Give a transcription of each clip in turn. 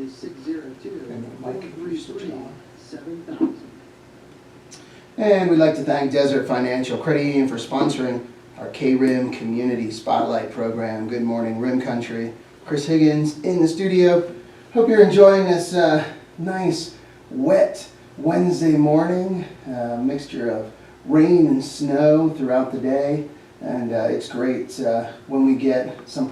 is 602 7000. And we'd like to thank Desert Financial Credit Union for sponsoring our KRIM Community Spotlight Program. Good morning, Rim Country. Chris Higgins in the studio. Hope you're enjoying this nice, wet Wednesday morning. Mixture of rain and snow throughout the day. And it's great when we get some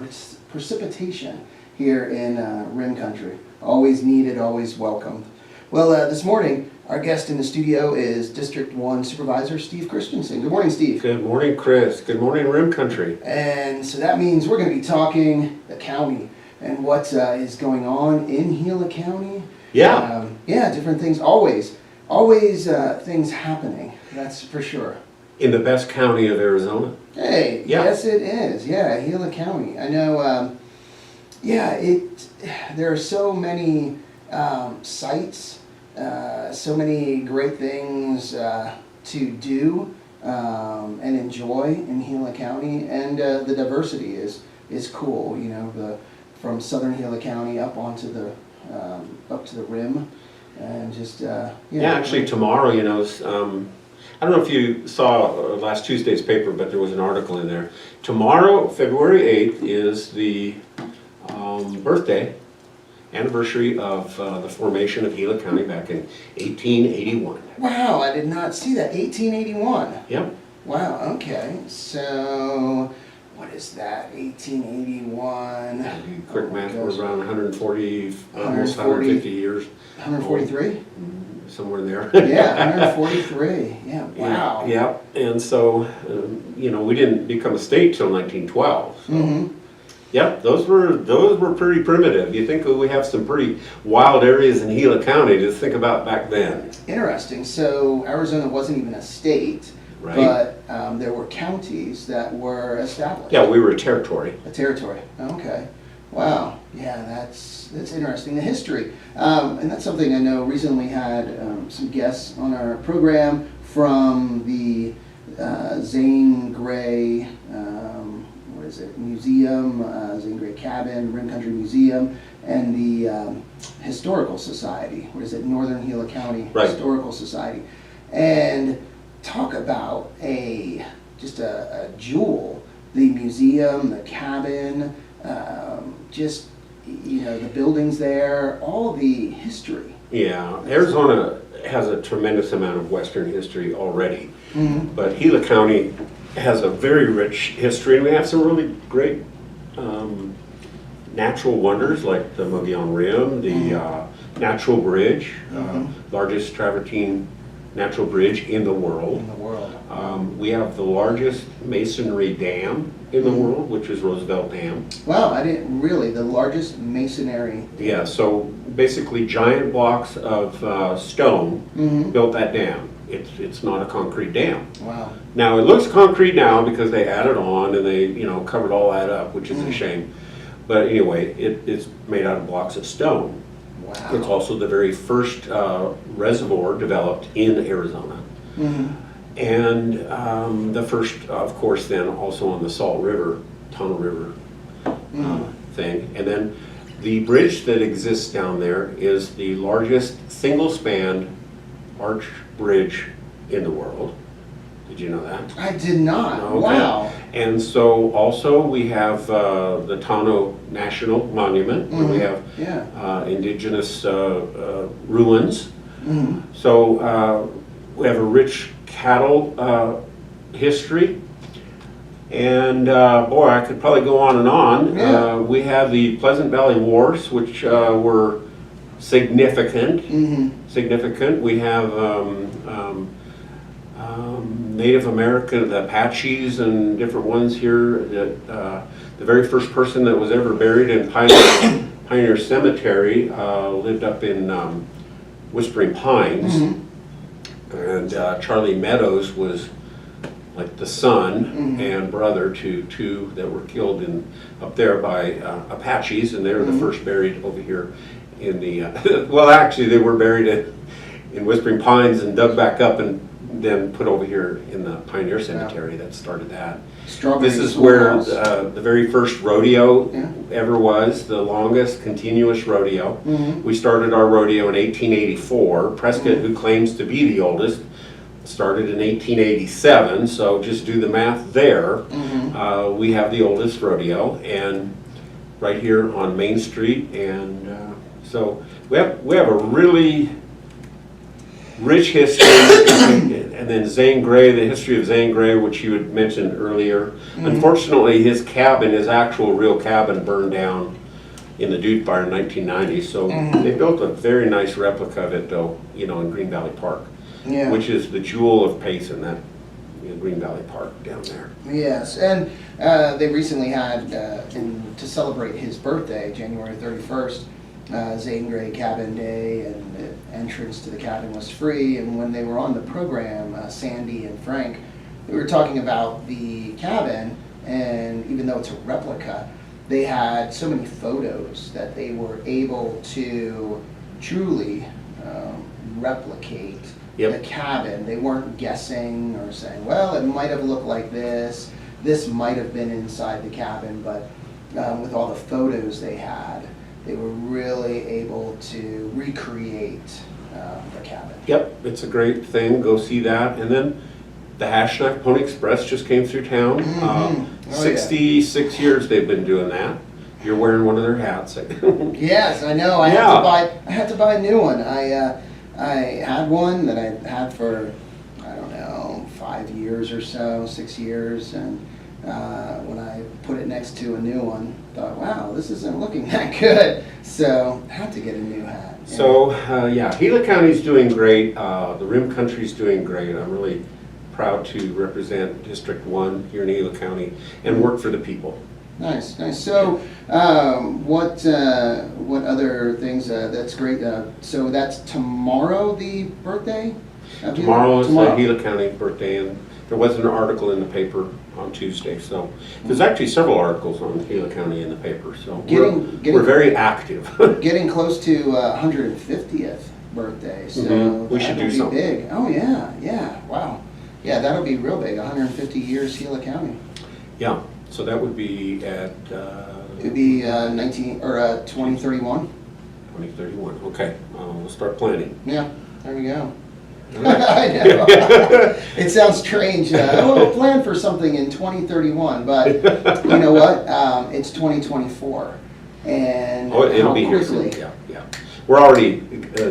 precipitation here in Rim Country. Always needed, always welcomed. Well, this morning, our guest in the studio is District 1 Supervisor Steve Christensen. Good morning, Steve. Good morning, Chris. Good morning, Rim Country. And so that means we're going to be talking the county and what is going on in Gila County. Yeah. Different things. Always things happening. That's for sure. In the best county of Arizona. Hey, Yeah. Yes it is. Yeah, Gila County. I know, there are so many sites, so many great things to do and enjoy in Gila County, and the diversity is cool. You know, from southern Gila County up onto the up to the rim, and just Actually, tomorrow, I don't know if you saw last Tuesday's paper, but there was an article in there. Tomorrow, February 8th, is the anniversary of the formation of Gila County back in 1881. Wow, I did not see that. 1881. Yep. Wow. Okay. So, what is that? 1881. Quick math, we're gosh. around 140, almost 140. 150 years. 143. Somewhere in there. Yeah, 143. Yeah. Wow. Yep. And so, we didn't become a state till 1912. So. Mm-hmm. Yep, those were pretty primitive. You think we have some pretty wild areas in Gila County. Just think about back then. Interesting. So Arizona wasn't even a state, Right. but there were counties that were established. Yeah, we were a territory. A territory. Okay. Wow. Yeah, that's interesting. The history, and that's something I know. Recently had some guests on our program from the Zane Grey. Museum, Zane Grey Cabin, Rim Country Museum, and the Historical Society. Northern Gila County Right. Historical Society, and talk about a jewel. The museum, the cabin, the buildings there, all the history. Yeah, Arizona has a tremendous amount of Western history already, Mm-hmm. but Gila County has a very rich history, and we have some really great natural wonders like the Mogollon Rim, the Natural Bridge, largest travertine natural bridge in the world. In the world. We have the largest masonry dam in the world, which is Roosevelt Dam. Wow, I didn't really. The largest masonry. Yeah, so basically giant blocks of stone Mm-hmm. built that dam. It's not a concrete dam. Wow. Now it looks concrete now because they added on and they covered all that up, which is a shame. But anyway, it's made out of blocks of stone. Wow. It's also the very first reservoir developed in Arizona. Mm-hmm. And the first, of course, then also on the Salt River, Tunnel River thing. And then the bridge that exists down there is the largest single-span arch bridge in the world. Did you know that? I did not. Okay. Wow. And so also we have the Tano National Monument, where we have indigenous ruins. Mm-hmm. So we have a rich cattle history. And boy, I could probably go on and on. Yeah. We have the Pleasant Valley Wars, which were significant. Mm-hmm. Significant. We have Native American, the Apaches, and different ones here. That the very first person that was ever buried in Pioneer Cemetery lived up in Whispering Pines, and Charlie Meadows was like the son and brother to two that were killed up there by Apaches, and they were the first buried over here in the well, actually they were buried in Whispering Pines and dug back up and then put over here in the Pioneer Cemetery that started that. Strawberry This is where Schoolhouse. the very first rodeo Yeah. ever was, the longest continuous rodeo. Mhm. We started our rodeo in 1884. Prescott, who claims to be the oldest, started in 1887, so just do the math there. We have the oldest rodeo, and right here on Main Street, and so we have a really rich history. And then Zane Grey, the history of Zane Grey, which you had mentioned earlier. Unfortunately, his cabin, his actual real cabin, burned down in the Dude Fire in 1990. So they built a very nice replica of it, though, you know, in Green Valley Park, Yeah. which is the jewel of Payson, that Green Valley Park down there. Yes, and they recently had, to celebrate his birthday, January 31st, Zane Grey Cabin Day, and the entrance to the cabin was free. And when they were on the program, Sandy and Frank, they were talking about the cabin, and even though it's a replica, they had so many photos that they were able to truly replicate the cabin. They weren't guessing or saying, well, it might have looked like this might have been inside the cabin, but with all the photos they had, they were really able to recreate the cabin. Yep, it's a great thing. Go see that. And then the Hashtag Pony Express just came through town. 66 years they've been doing that. You're wearing one of their hats. Yes, I know. I had to buy a new one. I had one that I had for, I don't know, 5 years or so, 6 years, and when I put it next to a new one, thought, wow, this isn't looking that good. So I had to get a new hat. So yeah, Gila County's doing great. The Rim Country's doing great. I'm really proud to represent District 1 here in Gila County and work for the people. Nice, nice. So, what other things? That's great. So that's tomorrow, the birthday. Tomorrow is the Gila County birthday, and there was an article in the paper on Tuesday. So there's actually several articles on Gila County in the paper. So we're very active. Getting close to 150th birthday. So we should do something big. Oh yeah, yeah. Wow. Yeah, that'll be real big. 150 years Gila County. Yeah. So that would be at... It'd be 2031. 2031, okay. We'll start planning. Yeah, there we go. I know. It sounds strange. We'll plan for something in 2031, but you know what? It's 2024. And it'll be here soon. Yeah, yeah. We're already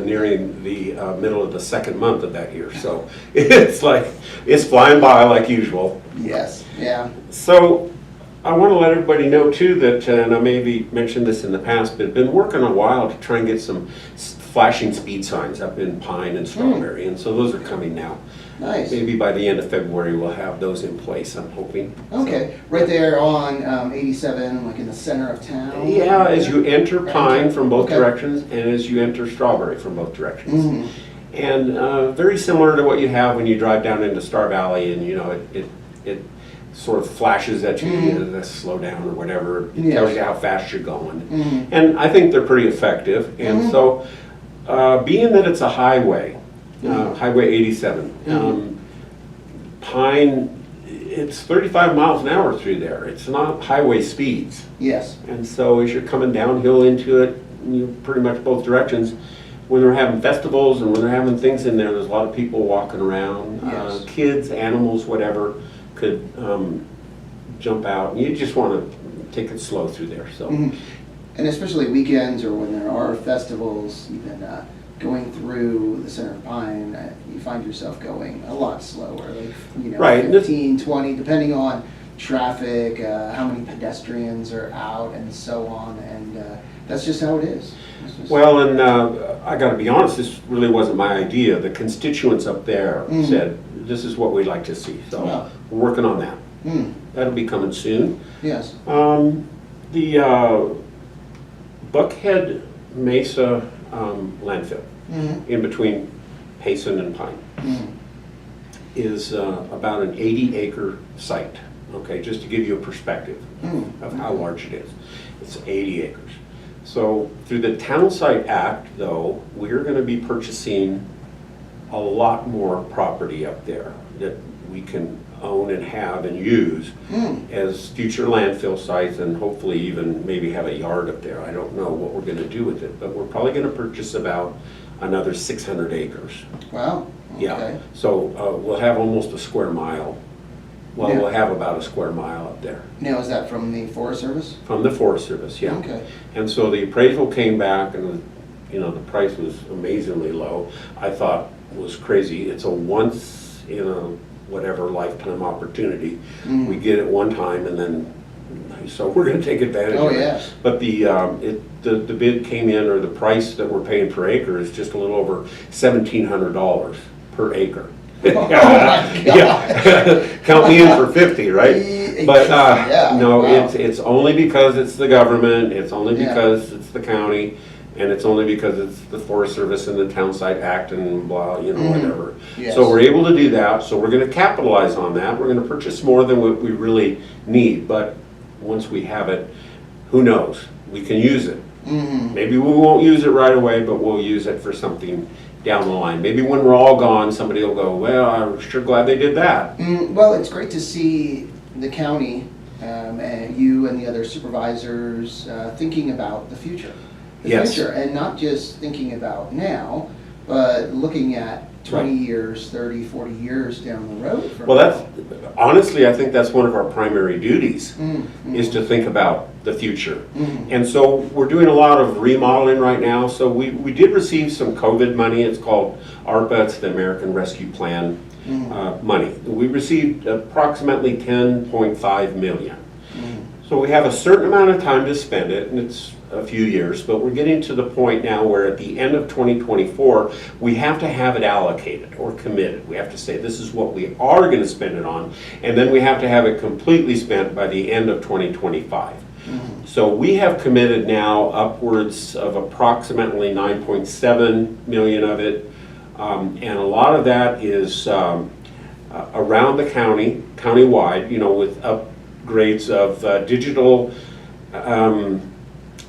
nearing the middle of the second month of that year, so it's like, it's flying by like usual. Yes, yeah. So I want to let everybody know too that, and I maybe mentioned this in the past, but I've been working a while to try and get some flashing speed signs up in Pine and Strawberry, and so those are coming now. Nice. Maybe by the end of February we'll have those in place, I'm hoping. Okay, so, right there on 87, like in the center of town? Yeah, as you enter Pine from both directions, and as you enter Strawberry from both directions. And very similar to what you have when you drive down into Star Valley, and you know, it sort of flashes at you to slow down or whatever. It tells you how fast you're going. And I think they're pretty effective. And so, being that it's a highway, Highway 87, Pine, it's 35 miles an hour through there. It's not highway speeds. Yes. And so as you're coming downhill into it, you pretty much both directions, when they're having festivals and when they're having things in there, there's a lot of people walking around, kids, animals, whatever, could jump out. And you just want to take it slow through there. So, and especially weekends or when there are festivals, even going through the center of Pine, you find yourself going a lot slower, like 15, 20, depending on traffic, how many pedestrians are out, and so on. And that's just how it is. Well, and I got to be honest, this really wasn't my idea. The constituents up there said, this is what we'd like to see. So we're working on that. That'll be coming soon. Yes. The Buckhead Mesa landfill in between Payson and Pine is about an 80-acre site. Okay, just to give you a perspective of how large it is. It's 80 acres. So through the Town Site Act, though, we're going to be purchasing a lot more property up there that we can own and have and use as future landfill sites, and hopefully even maybe have a yard up there. I don't know what we're going to do with it, but we're probably going to purchase about another 600 acres. Wow. Okay. Yeah, so we'll have almost a square mile. Well, Yeah. we'll have about a square mile up there. Now, is that from the Forest Service? From the Forest Service, yeah. Okay. And so the appraisal came back and, you know, the price was amazingly low. I thought it was crazy. It's a once in a whatever lifetime opportunity. We get it one time and then, so we're gonna take advantage of it. Oh, yes. But the bid came in, or the price that we're paying per acre is just a little over $1,700 per acre. Oh, my God. Yeah. Count me in for 50, right? But Yeah, no, wow. it's only because it's the government, it's only Yeah. because it's the county, and it's only because it's the Forest Service and the Town Site Act and blah, you know, whatever. Yes. So we're able to do that, so we're gonna capitalize on that. We're gonna purchase more than what we really need, but once we have it, who knows? We can use it. Maybe we won't use it right away, but we'll use it for something down the line. Maybe when we're all gone, somebody will go, well, I'm sure glad they did that. Well, it's great to see the county and you and the other supervisors thinking about the future. Yes. And not just thinking about now, but looking at 20 years, 30, 40 years down the road. Well, that's, honestly, I think that's one of our primary duties, is to think about the future. And so we're doing a lot of remodeling right now. So we did receive some COVID money. It's called ARPA, it's the American Rescue Plan money. We received approximately 10.5 million. So we have a certain amount of time to spend it, and it's a few years, but we're getting to the point now where at the end of 2024, we have to have it allocated or committed. We have to say this is what we are going to spend it on, and then we have to have it completely spent by the end of 2025. So we have committed now upwards of approximately 9.7 million of it, and a lot of that is around the county, countywide, you know, with upgrades of digital,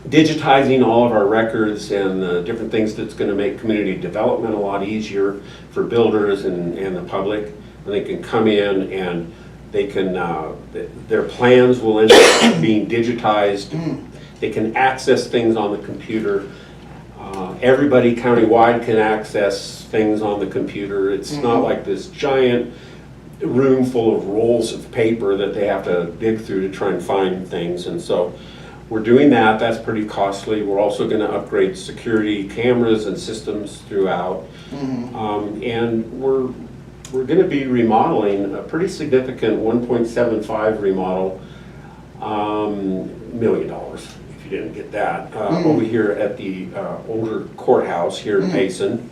digitizing all of our records and the different things that's going to make community development a lot easier for builders and the public. And they can come in and they can, their plans will end up being digitized. They can access things on the computer. Everybody countywide can access things on the computer. It's not like this giant room full of rolls of paper that they have to dig through to try and find things. And so we're doing that. That's pretty costly. We're also going to upgrade security cameras and systems throughout. And we're going to be remodeling a pretty significant 1.75 remodel, $1 million, if you didn't get that, over here at the older courthouse here in Payson.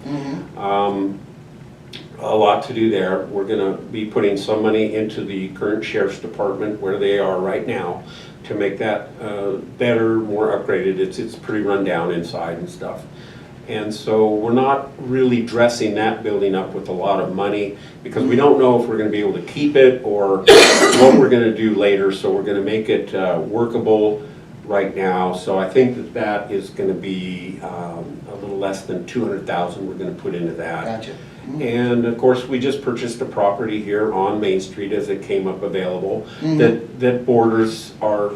A lot to do there. We're going to be putting some money into the current sheriff's department where they are right now to make that better, more upgraded. It's pretty run down inside and stuff. And so we're not really dressing that building up with a lot of money because we don't know if we're going to be able to keep it or what we're going to do later. So we're going to make it workable right now. So I think that that is going to be a little less than 200,000 we're going to put into that. Gotcha. And of course, we just purchased a property here on Main Street as it came up available that borders our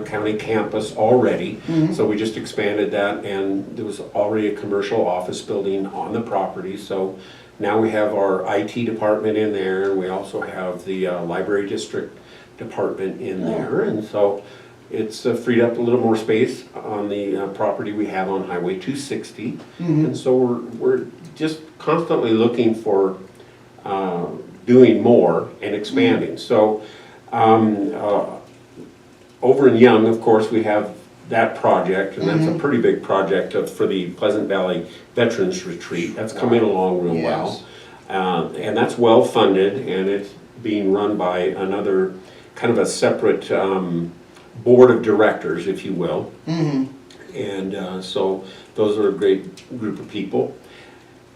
county campus already. So we just expanded that, and there was already a commercial office building on the property. So now we have our IT department in there, and we also have the library district department in there. And so it's freed up a little more space on the property we have on Highway 260. And so we're just constantly looking for doing more and expanding. So over in Young, of course, we have that project, and that's a pretty big project for the Pleasant Valley Veterans Retreat. That's coming along real well. And that's well funded, and it's being run by another kind of a separate board of directors, if you will. And so those are a great group of people.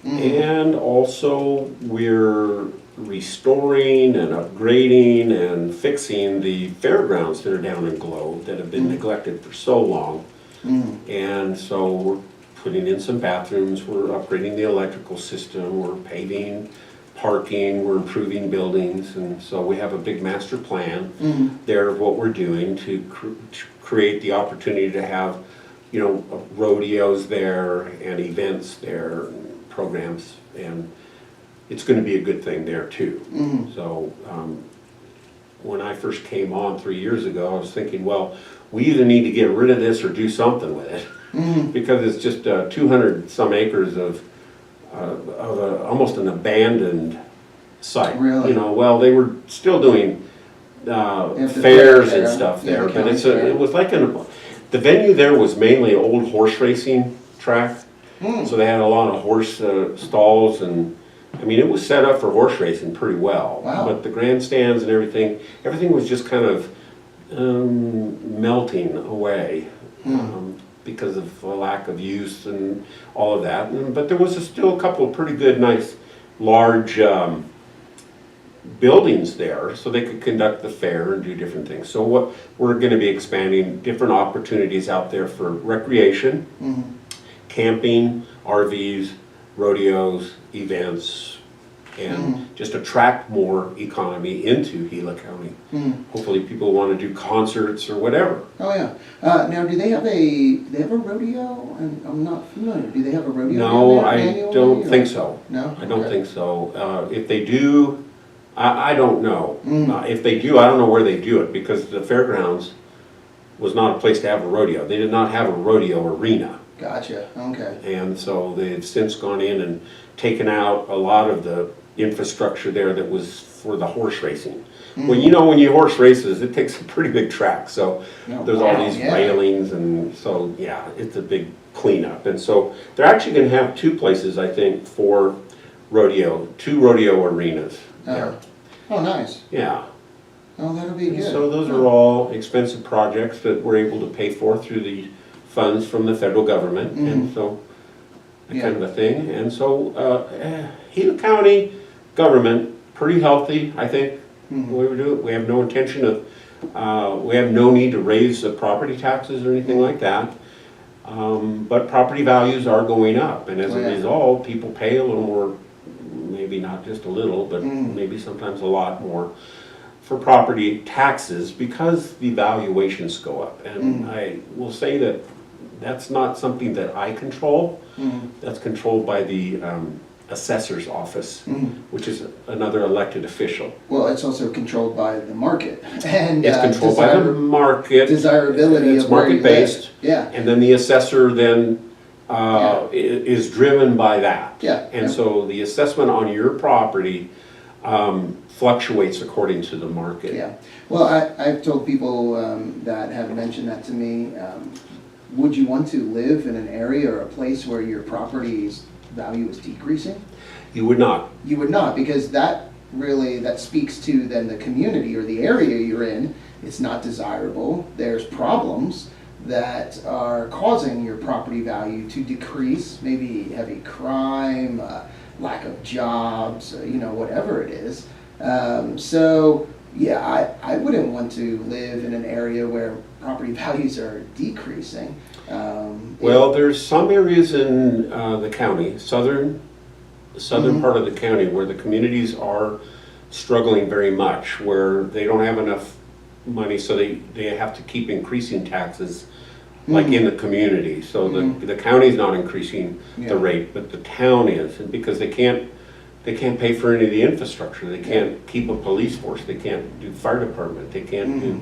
And also we're restoring and upgrading and fixing the fairgrounds that are down in Globe that have been neglected for so long. And so we're putting in some bathrooms, we're upgrading the electrical system, we're paving parking, we're improving buildings, and so we have a big master plan Mhm. there of what we're doing to create the opportunity to have, you know, rodeos there and events there, and programs, and it's gonna be a good thing there too. Mhm. So, when I first came on 3 years ago, I was thinking, well, we either need to get rid of this or do something with it. Mhm. Because it's just 200 some acres of almost an abandoned site. Really? You know, well, they were still doing have to fairs put it and there. stuff Yeah, there, the but county it's fair. it was like the venue there was mainly old horse racing track. Mm. So they had a lot of horse stalls, and I mean, it was set up for horse racing pretty well. Wow. But the grandstands and everything was just kind of melting away. Because of the lack of use and all of that. But there was still a couple of pretty good, nice, large buildings there, so they could conduct the fair and do different things. So what we're going to be expanding different opportunities out there for recreation, Mhm. camping, RVs, rodeos, events, and just attract more economy into Gila County. Mhm. Hopefully people want to do concerts or whatever. Oh yeah. Now, do they have a rodeo? And I'm not familiar. Do they have a rodeo? No, down there I annually, don't or- think so. No, I don't Okay. think so. If they do, I don't know. Mm. If they do, I don't know where they do it, because the fairgrounds was not a place to have a rodeo. They did not have a rodeo arena. Gotcha. Okay. And so they've since gone in and taken out a lot of the infrastructure there that was for the horse racing. Well, you know, when you horse races, it takes a pretty big track, so Oh, there's all wow, these yeah. railings, and so, yeah, it's a big cleanup. And so they're actually gonna have two places, I think, for rodeo, two rodeo arenas there. Oh, nice. Yeah. Oh, that'll be And good. so those are all expensive projects that we're able to pay for through the funds from the federal government, and so that kind of a thing. And so Gila County government, pretty healthy, I think, the way we do it. We have no intention of, we have no need to raise the property taxes or anything like that. But property values are going up, and as Oh, a yeah. result, people pay a little more, maybe not just a little, but maybe sometimes a lot more for property taxes because the valuations go up. And I will say that that's not something that I control. That's controlled by the assessor's office, which is another elected official. Well, it's also controlled by the market and It's controlled by the market. desirability It's of where you market-based. live. Yeah. And then the assessor then Yeah. is driven by that. Yeah, And yeah. so the assessment on your property fluctuates according to the market. Yeah. Well, I've told people that have mentioned that to me. Would you want to live in an area or a place where your property's value is decreasing? You would not. You would not, because that speaks to then the community or the area you're in. It's not desirable. There's problems that are causing your property value to decrease, maybe heavy crime, lack of jobs, whatever it is. So yeah, I wouldn't want to live in an area where property values are decreasing. Well, there's some areas in the county, southern part of the county, where the communities are struggling very much, where they don't have enough money, so they have to keep increasing taxes, like in the community. So the county's not increasing the rate, but the town is, and because they can't pay for any of the infrastructure. They can't keep a police force. They can't do fire department. They can't do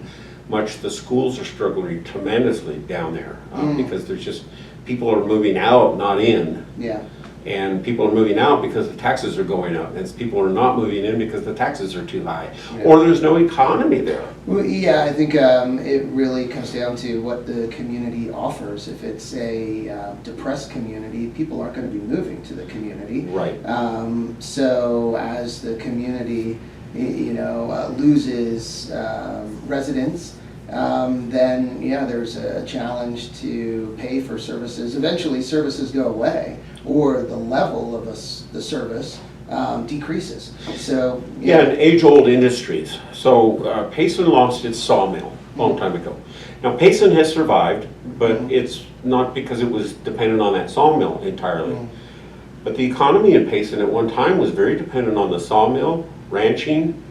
much. The schools are struggling tremendously down there because there's just, people are moving out, not in. Yeah. And people are moving out because the taxes are going up. And people are not moving in because the taxes are too high. Yeah. Or there's no economy there. Well, yeah, I think it really comes down to what the community offers. If it's a depressed community, people aren't going to be moving to the community. Right. So as the community, loses residents, then yeah, there's a challenge to pay for services. Eventually, services go away, or the level of the service decreases. So Yeah, and age-old industries. So Payson lost its sawmill a long time ago. Now Payson has survived, but it's not because it was dependent on that sawmill entirely. But the economy in Payson at one time was very dependent on the sawmill, ranching,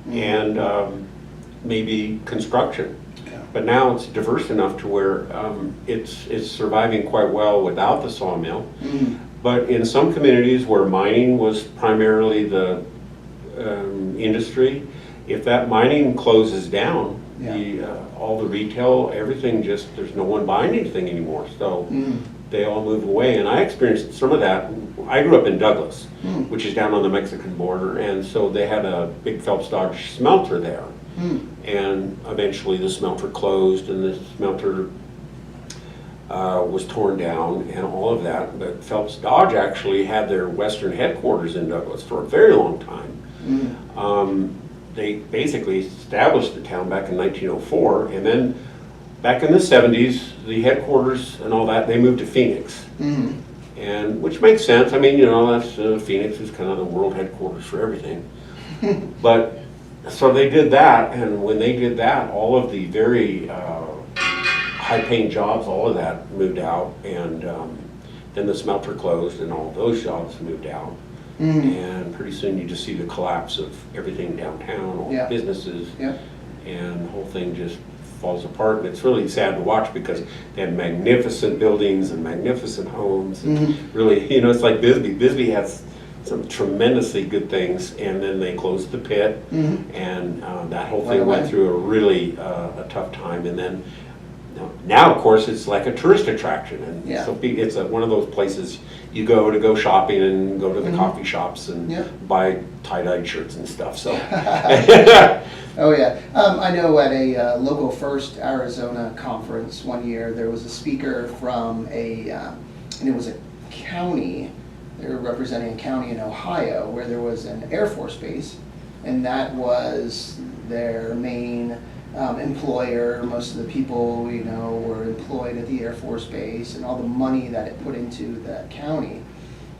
and maybe construction. Yeah. But now it's diverse enough to where it's surviving quite well without the sawmill. But in some communities where mining was primarily the industry, if that mining closes down, all the retail, everything there's no one buying anything anymore. So they all move away. And I experienced some of that. I grew up in Douglas, which is down on the Mexican border. And so they had a big Phelps Dodge smelter there. And eventually the smelter closed and the smelter was torn down and all of that. But Phelps Dodge actually had their western headquarters in Douglas for a very long time. They basically established the town back in 1904, and then back in the 70s, the headquarters and all that, they moved to Phoenix. And which makes sense. I mean, that's Phoenix is kind of the world headquarters for everything. But so they did that, and when they did that, all of the very high-paying jobs, all of that moved out, and then the smelter closed, and all those jobs moved out. And pretty soon you just see the collapse of everything downtown, all the businesses, and the whole thing just falls apart. And it's really sad to watch because they had magnificent buildings and magnificent homes. And really, it's like Bisbee. Bisbee has some tremendously good things, and then they closed the pit, and that whole thing went through a really a tough time. And then now, of course, it's like a tourist attraction, and so it's one of those places you go shopping and go to the coffee shops and buy tie-dyed shirts and stuff. So, oh yeah, I know at a Local First Arizona conference one year there was a speaker from and it was a county. They were representing a county in Ohio where there was an Air Force base, and that was their main employer. Most of the people were employed at the Air Force Base, and all the money that it put into that county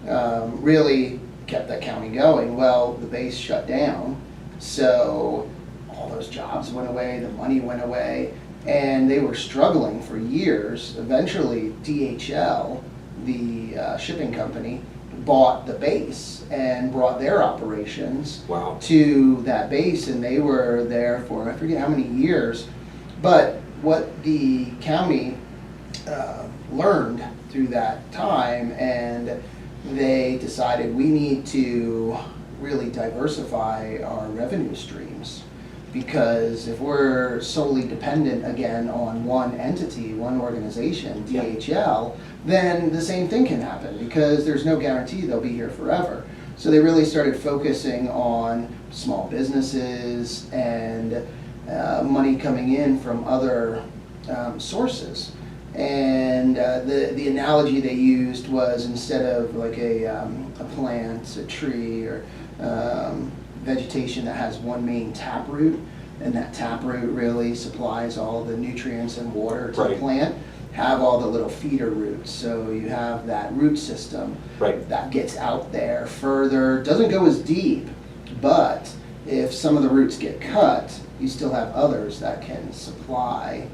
really kept that county going. Well, the base shut down, so all those jobs went away, the money went away, and they were struggling for years. Eventually, DHL, the shipping company, bought the base and brought their operations to that base, and they were there for I forget how many years. But what the county learned through that time, and they decided we need to really diversify our revenue streams, because if we're solely dependent again on one entity, one organization, DHL, then the same thing can happen because there's no guarantee they'll be here forever. So they really started focusing on small businesses and money coming in from other sources. And the analogy they used was, instead of like a plant, a tree, or vegetation that has one main taproot, and that taproot really supplies all the nutrients and water to the plant, have all the little feeder roots. So you have that root system that gets out there further, doesn't go as deep, but if some of the roots get cut, you still have others that can supply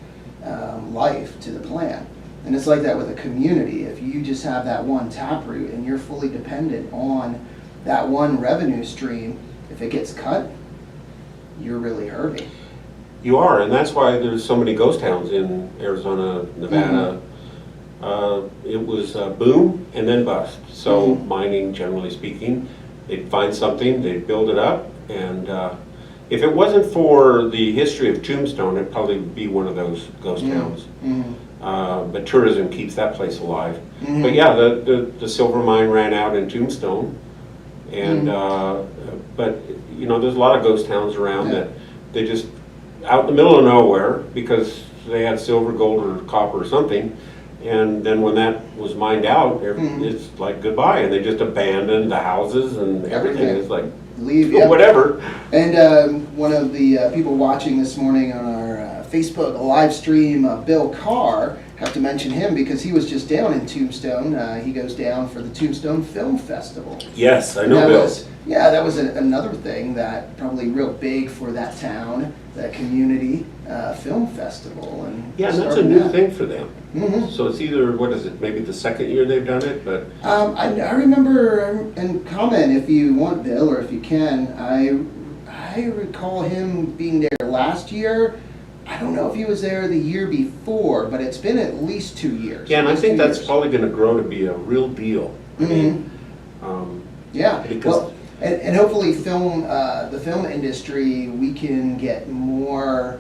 life to the plant. And it's like that with a community. If you just have that one taproot and you're fully dependent on that one revenue stream, if it gets cut, you're really hurting. You are, and that's why there's so many ghost towns in Arizona, Nevada. It was boom and then bust. So mining, generally speaking, they'd find something, they'd build it up, and if it wasn't for the history of Tombstone, it'd probably be one of those ghost towns. But tourism keeps that place alive. But yeah, the silver mine ran out in Tombstone, and but there's a lot of ghost towns around that they just out in the middle of nowhere because they had silver, gold, or copper or something, and then when that was mined out, it's like goodbye, and they just abandoned the houses and everything. It's like leave, whatever. And one of the people watching this morning on our Facebook live stream, Bill Carr, have to mention him because he was just down in Tombstone. He goes down for the Tombstone Film Festival. Yes, I know Bill. That was another thing that probably real big for that town, that community. film festival. And Yeah, and that's a starting new that. thing for them. Mhm. So it's either, what is it, maybe the second year they've done it, but I remember, and comment if you want, Bill, or if you can, I recall him being there last year. I don't know if he was there the year before, but it's been at least 2 years. yeah, and At I least think 2 that's years. probably going to grow to be a real deal. I mean, Yeah, because- well, and hopefully the film industry, we can get more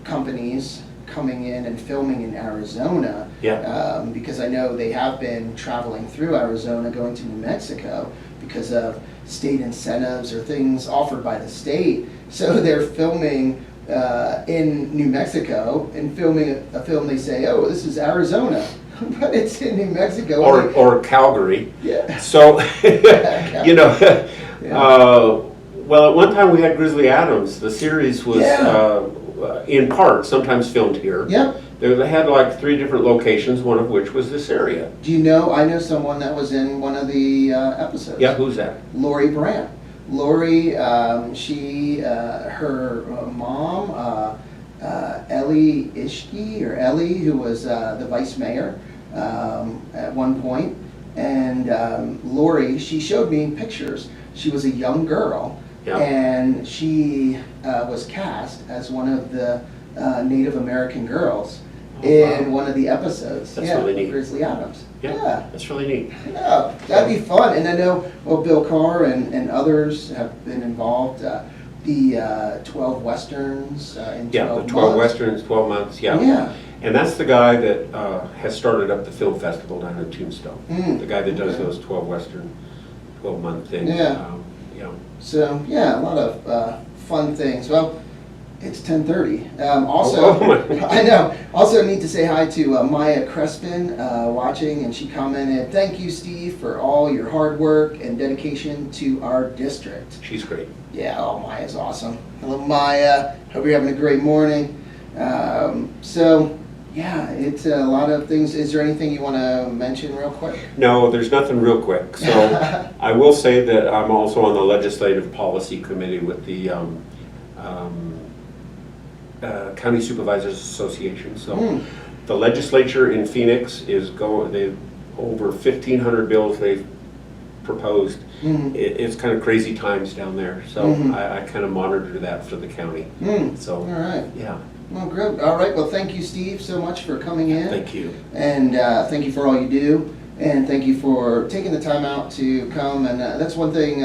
companies coming in and filming in Arizona. Yeah. Because I know they have been traveling through Arizona, going to New Mexico because of state incentives or things offered by the state. So they're filming in New Mexico and filming a film. They say, "Oh, this is Arizona," but it's in New Mexico. or Calgary. Yeah. So, you know, Yeah. well, at one time we had Grizzly Adams. The series was Yeah. in part sometimes filmed here. Yep. They had like 3 different locations, one of which was this area. Do you know? I know someone that was in one of the episodes. Yeah, who's that? Lori Brandt. Lori, her mom, Ellie Ishki, or Ellie, who was the vice mayor at one point, and Lori, she showed me pictures. She was a young girl, Yeah. and she was cast as one of the Native American girls in one of the episodes. That's yeah, really neat. Grizzly Adams. Yeah, that's really neat. Yeah, that'd be fun. And I know, well, Bill Carr and others have been involved. The 12 Westerns in 12 Yeah, the 12 months. Westerns, 12 months, yeah. Yeah. And that's the guy that has started up the film festival down in Tombstone. Mm. The guy that does Okay. those 12 Western, 12-month things. Yeah. Yeah. So, yeah, a lot of fun things. Well, it's 10:30. Also, Oh, my. I know. Also need to say hi to Maya Crespin watching, and she commented, "Thank you, Steve, for all your hard work and dedication to our district." She's great. Yeah, oh, Maya's awesome. Hello, Maya. Hope you're having a great morning. So, yeah, it's a lot of things. Is there anything you want to mention real quick? No, there's nothing real quick. So I will say that I'm also on the Legislative Policy Committee with the County Supervisors Association. So the legislature in Phoenix is they've over 1,500 bills they've proposed. Mhm. It's kind of crazy times down there. So Mhm. I kind of monitor that for the county. So, All right. yeah, Well, great. All right. Well, thank you, Steve, so much for coming in. thank you. And thank you for all you do. And thank you for taking the time out to come. And that's one thing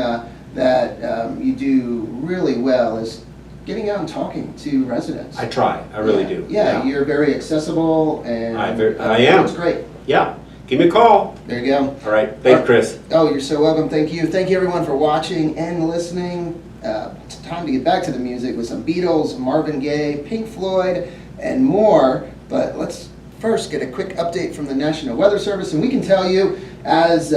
that you do really well is getting out and talking to residents. I try, I really Yeah. do. Yeah, you're very accessible, and I am. It's great. Yeah, give me a call. There you go. All right, thanks, Chris. Oh, you're so welcome. Thank you. Thank you, everyone, for watching and listening. It's time to get back to the music with some Beatles, Marvin Gaye, Pink Floyd, and more. But let's first get a quick update from the National Weather Service, and we can tell you, as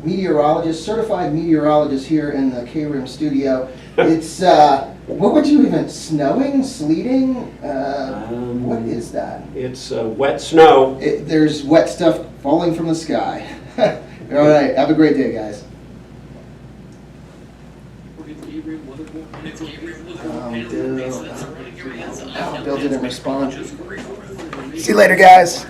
meteorologists, certified meteorologists here in the KRIM studio, it's what would you even, snowing, sleeting? What is that? It's wet snow. There's wet stuff falling from the sky. All right, have a great day, guys. Bill didn't respond. See you later, guys.